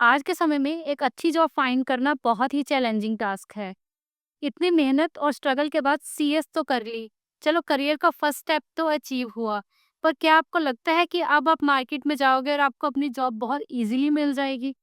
आज के समय में एक अच्छी जॉब फाइंड करना बहुत ही चैलेंजिंग टास्क है। इतनी मेहनत और स्ट्रगल के बाद सीएस तो कर ली, चलो करियर का फर्स्ट स्टेप तो अचीव हुआ। पर क्या आपको लगता है कि अब आप मार्केट में जाओगे और आपको अपनी जॉब बहुत इजीली मिल जाएगी?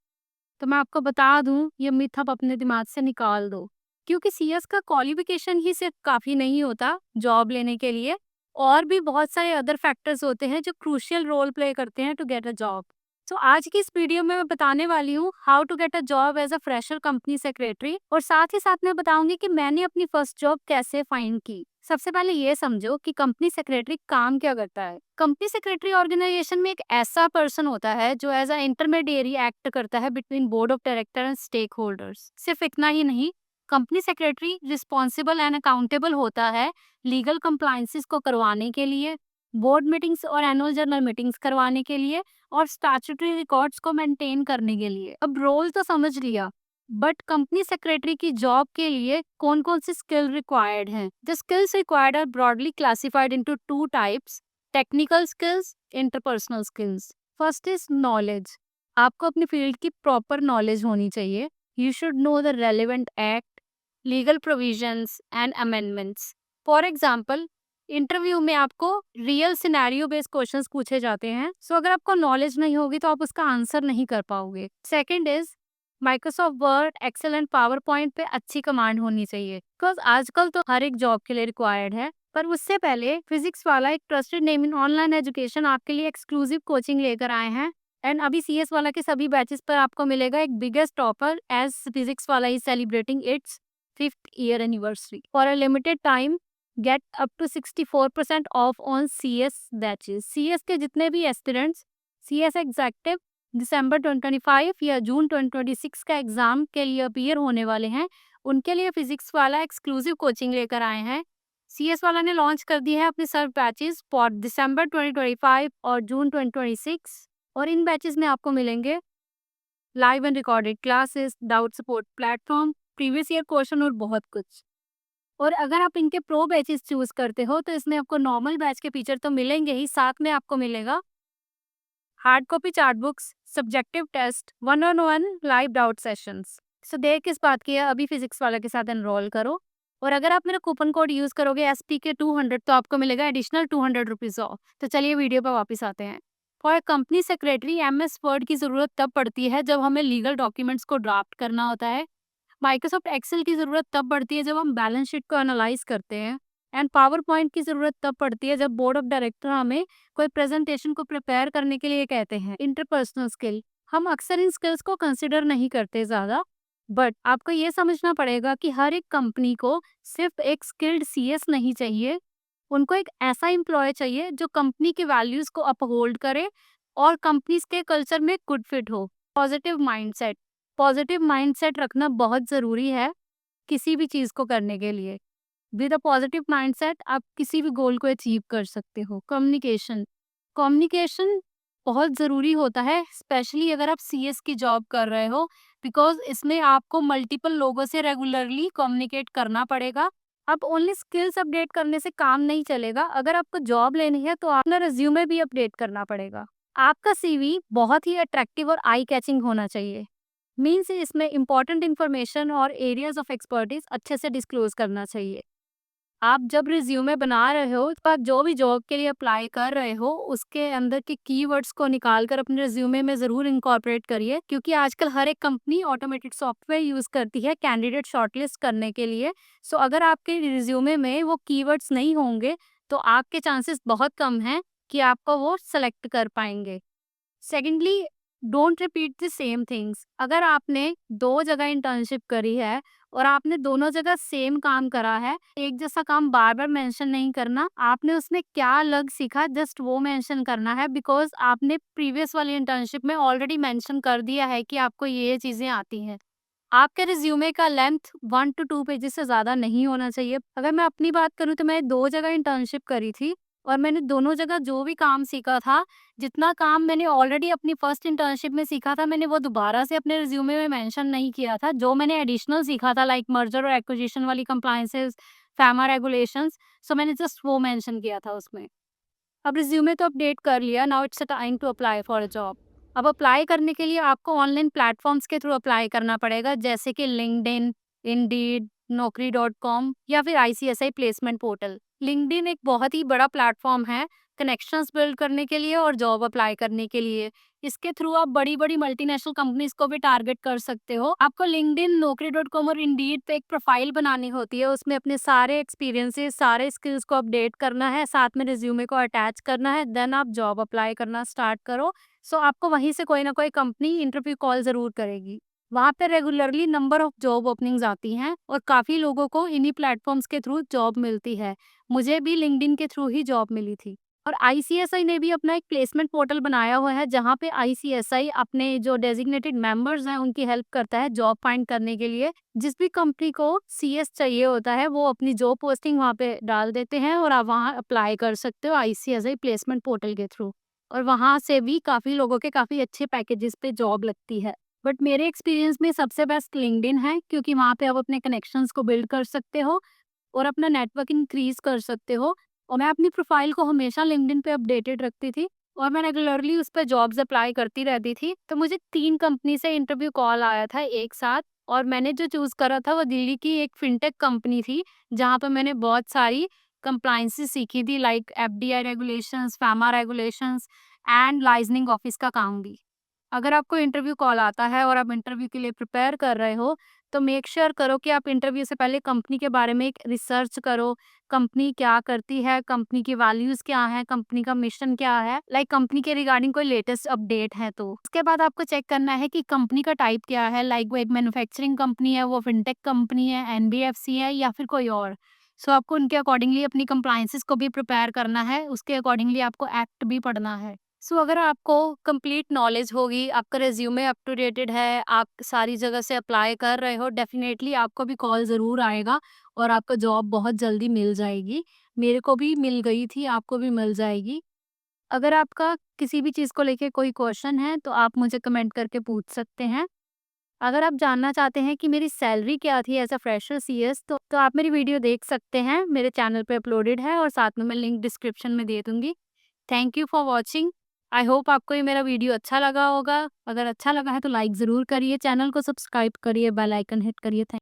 तो मैं आपको बता दूं, ये मिथ आप अपने दिमाग से निकाल दो। क्योंकि सीएस का क्वालिफिकेशन ही सिर्फ काफी नहीं होता जॉब लेने के लिए। और भी बहुत सारे अदर फैक्टर्स होते हैं जो क्रूशियल रोल प्ले करते हैं टू गेट अ जॉब। तो आज की इस वीडियो में मैं बताने वाली हूँ how to get a job as a fresher company secretary, और साथ ही साथ मैं बताऊंगी कि मैंने अपनी फर्स्ट जॉब कैसे फाइंड की। सबसे पहले ये समझो कि कंपनी सेक्रेटरी काम क्या करता है। कंपनी सेक्रेटरी ऑर्गेनाइजेशन में एक ऐसा पर्सन होता है जो एज अ इंटरमीडिएरी एक्ट करता है between board of director and stake holders. सिर्फ इतना ही नहीं, company secretary responsible and accountable होता है लीगल कंप्लायंसेस को करवाने के लिए, बोर्ड मीटिंग्स और एनुअल जनरल मीटिंग्स करवाने के लिए, और स्टैट्यूटरी रिकॉर्ड्स को मेंटेन करने के लिए। अब रोल तो समझ लिया, बट कंपनी सेक्रेटरी की जॉब के लिए कौन कौन सी स्किल रिक्वायर्ड हैं? The skills required are broadly classified into two types: technical skills, interpersonal skills. First is knowledge. आपको अपनी फील्ड की प्रॉपर नॉलेज होनी चाहिए। You should know the relevant act, legal provisions and amendments. For example, interview में आपको real scenario based questions पूछे जाते हैं, सो अगर आपको नॉलेज नहीं होगी तो आप उसका आंसर नहीं कर पाओगे। Second is Microsoft Word, Excel and PowerPoint पे अच्छी कमांड होनी चाहिए, बिकॉज आजकल तो हर एक जॉब के लिए रिक्वायर्ड है। पर उससे पहले फिजिक्स वाला एक trusted name in online education आपके लिए एक्सक्लूसिव कोचिंग लेकर आए हैं। एंड अभी सीएस वाला के सभी बैचेस पर आपको मिलेगा एक biggest topper, as Physics Wallah is celebrating its 5th year anniversary. For a limited time get up to 64% off on CS batches. CS के जितने भी एस्पिरेंट्स सीएस एग्जेक्टिव दिसंबर 2025 या जून 2026 का एग्जाम के लिए अपीयर होने वाले हैं, उनके लिए फिजिक्स वाला एक्सक्लूसिव कोचिंग लेकर आए हैं। सीएस वाला ने लॉन्च कर दी है अपने सर्व बैचेस फॉर दिसंबर 2025 और जून 2026, और इन बैचेस में आपको मिलेंगे live and recorded classes, doubt support platform, previous year question और बहुत कुछ। और अगर आप इनके प्रो बैचेस चूज करते हो तो इसमें आपको नॉर्मल बैच के फीचर तो मिलेंगे ही, साथ में आपको मिलेगा hard copy chart books, subjective test, one on one live doubt sessions. So देर किस बात की है, अभी फिजिक्स वाला के साथ एनरोल करो। और अगर आप मेरा कूपन कोड यूज करोगे SPK200 तो आपको मिलेगा एडिशनल 200 रुपीज ऑफ। तो चलिए वीडियो पर वापस आते हैं। For company secretary MS word की जरूरत तब पड़ती है जब हमें लीगल डॉक्यूमेंट्स को ड्राफ्ट करना होता है। माइक्रोसॉफ्ट एक्सेल की ज़रूरत तब पड़ती है जब हम बैलेंस शीट को एनालाइज करते हैं। एंड पावर पॉइंट की ज़रूरत तब पड़ती है जब बोर्ड ऑफ डायरेक्टर हमें कोई प्रेजेंटेशन को प्रिपेयर करने के लिए कहते हैं। इंटरपर्सनल स्किल, हम अक्सर इन स्किल्स को कंसिडर नहीं करते ज़्यादा, बट आपको ये समझना पड़ेगा कि हर एक कंपनी को सिर्फ एक स्किल्ड सीएस नहीं चाहिए। उनको एक ऐसा एम्प्लॉय चाहिए जो कंपनी के वैल्यूज को अपहोल्ड करे और कंपनीज के कल्चर में गुड फिट हो। पॉजिटिव माइंडसेट, पॉजिटिव माइंडसेट रखना बहुत ज़रूरी है किसी भी चीज़ को करने के लिए। विद अ पॉजिटिव माइंडसेट आप किसी भी गोल को अचीव कर सकते हो। कम्युनिकेशन, कम्युनिकेशन बहुत ज़रूरी होता है, स्पेशली अगर आप सीएस की जॉब कर रहे हो, बिकॉज इसमें आपको मल्टीपल लोगों से रेगुलरली कम्युनिकेट करना पड़ेगा। अब ओनली स्किल्स अपडेट करने से काम नहीं चलेगा, अगर आपको जॉब लेनी है तो अपना रिज्यूमे भी अपडेट करना पड़ेगा। आपका सीवी बहुत ही अट्रैक्टिव और आई कैचिंग होना चाहिए। मीन्स इसमें इंपॉर्टेंट इन्फॉर्मेशन और एरियाज ऑफ एक्सपर्टीज अच्छे से डिस्क्लोज करना चाहिए। आप जब रिज्यूमे बना रहे हो तो आप जो भी जॉब के लिए अप्लाई कर रहे हो उसके अंदर के कीवर्ड्स को निकाल कर अपने रिज्यूमे में ज़रूर इनकॉर्पोरेट करिए, क्योंकि आजकल हर एक कंपनी ऑटोमेटेड सॉफ्टवेयर यूज़ करती है कैंडिडेट शॉर्टलिस्ट करने के लिए। सो अगर आपके रिज्यूमे में वो कीवर्ड्स नहीं होंगे तो आपके चांसेस बहुत कम हैं कि आपको वो सेलेक्ट कर पाएंगे। Secondly, don't repeat the same things. अगर आपने दो जगह इंटर्नशिप करी है और आपने दोनों जगह सेम काम करा है, एक जैसा काम बार बार मेंशन नहीं करना। आपने उसमें क्या अलग सीखा जस्ट वो मेंशन करना है, बिकॉज आपने प्रीवियस वाली इंटर्नशिप में ऑलरेडी मेंशन कर दिया है कि आपको ये चीज़ें आती हैं। आपके रिज्यूमे का लेंथ 1 to 2 पेजेस से ज़्यादा नहीं होना चाहिए। अगर मैं अपनी बात करूँ तो मैं दो जगह इंटर्नशिप करी थी और मैंने दोनों जगह जो भी काम सीखा था, जितना काम मैंने ऑलरेडी अपनी फर्स्ट इंटर्नशिप में सीखा था, मैंने वो दोबारा से अपने रिज्यूमे में मेंशन नहीं किया था। जो मैंने एडिशनल सीखा था लाइक मर्जर और एक्विजिशन वाली कंप्लायंसेस, फैमा रेगुलेशंस, सो मैंने जस्ट वो मेंशन किया था उसमें। अब रिज्यूमे तो अपडेट कर लिया, now it's a time to apply for a job. अब अप्लाई करने के लिए आपको ऑनलाइन प्लेटफॉर्म्स के थ्रू अप्लाई करना पड़ेगा, जैसे कि लिंक्डइन, इंडीड, naukri.com या फिर आईसीएसआई प्लेसमेंट पोर्टल। लिंक्डइन एक बहुत ही बड़ा प्लेटफॉर्म है कनेक्शंस बिल्ड करने के लिए और जॉब अप्लाई करने के लिए। इसके थ्रू आप बड़ी-बड़ी मल्टीनेशनल कंपनीज को भी टारगेट कर सकते हो। आपको लिंक्डइन, naukri.com और इंडीड पे एक प्रोफाइल बनानी होती है। उसमें अपने सारे एक्सपीरियंसेस, सारे स्किल्स को अपडेट करना है, साथ में रिज्यूमे को अटैच करना है, देन आप जॉब अप्लाई करना स्टार्ट करो। सो आपको वहीं से कोई ना कोई कंपनी इंटरव्यू कॉल ज़रूर करेगी। वहाँ पे regularly number of job openings आती हैं और काफ़ी लोगों को इन्हीं प्लेटफॉर्म्स के थ्रू जॉब मिलती है। मुझे भी लिंक्डइन के थ्रू ही जॉब मिली थी। और आईसीएसआई ने भी अपना एक प्लेसमेंट पोर्टल बनाया हुआ है, जहाँ पे आईसीएसआई अपने जो डेजिग्नेटेड मेंबर्स हैं उनकी हेल्प करता है जॉब फाइंड करने के लिए। जिस भी कंपनी को सीएस चाहिए होता है वो अपनी जॉब पोस्टिंग वहाँ पे डाल देते हैं और आप वहाँ अप्लाई कर सकते हो आईसीएसआई प्लेसमेंट पोर्टल के थ्रू। और वहाँ से भी काफ़ी लोगों के काफ़ी अच्छे पैकेजेस पे जॉब लगती है। बट मेरे एक्सपीरियंस में सबसे बेस्ट लिंक्डइन है, क्योंकि वहाँ पे आप अपने कनेक्शंस को बिल्ड कर सकते हो और अपना नेटवर्क इंक्रीज कर सकते हो। और मैं अपनी प्रोफाइल को हमेशा लिंक्डइन पे अपडेटेड रखती थी और मैं रेगुलरली उस पे जॉब्स अप्लाई करती रहती थी। तो मुझे 3 कंपनी से इंटरव्यू कॉल आया था एक साथ और मैंने जो चूज़ करा था वो दिल्ली की एक फिनटेक कंपनी थी, जहाँ पे मैंने बहुत सारी कंप्लायंसेस सीखी थी, like FDI regulations, pharma regulations and liaisoning office का काम भी। अगर आपको इंटरव्यू कॉल आता है और आप इंटरव्यू के लिए प्रिपेयर कर रहे हो, तो मेक श्योर करो कि आप इंटरव्यू से पहले कंपनी के बारे में एक रिसर्च करो। कंपनी क्या करती है, कंपनी की वैल्यूज़ क्या हैं, कंपनी का मिशन क्या है, लाइक कंपनी के रिगार्डिंग कोई लेटेस्ट अपडेट है तो। उसके बाद आपको चेक करना है कि कंपनी का टाइप क्या है, लाइक वो एक मैन्युफैक्चरिंग कंपनी है, वो फिनटेक कंपनी है, एनबीएफसी है या फिर कोई और। सो आपको उनके अकॉर्डिंगली अपनी कंप्लायंसेस को भी प्रिपेयर करना है, उसके अकॉर्डिंगली आपको एक्ट भी पढ़ना है। सो अगर आपको कंप्लीट नॉलेज होगी, आपका रिज्यूमे अप टू डेटेड है, आप सारी जगह से अप्लाई कर रहे हो, डेफिनेटली आपको भी कॉल ज़रूर आएगा और आपको जॉब बहुत जल्दी मिल जाएगी। मेरे को भी मिल गई थी, आपको भी मिल जाएगी। अगर आपका किसी भी चीज़ को लेके कोई क्वेश्चन है, तो आप मुझे कमेंट करके पूछ सकते हैं। अगर आप जानना चाहते हैं कि मेरी सैलरी क्या थी एज़ अ फ्रेशर सीएस, तो आप मेरी वीडियो देख सकते हैं, मेरे चैनल पे अपलोडेड है और साथ में मैं लिंक डिस्क्रिप्शन में दे दूँगी। Thank you for watching. I hope आपको ये मेरा वीडियो अच्छा लगा होगा। अगर अच्छा लगा है तो लाइक ज़रूर करिए, चैनल को सब्सक्राइब करिए, बेल आइकन हिट करिए। थैंक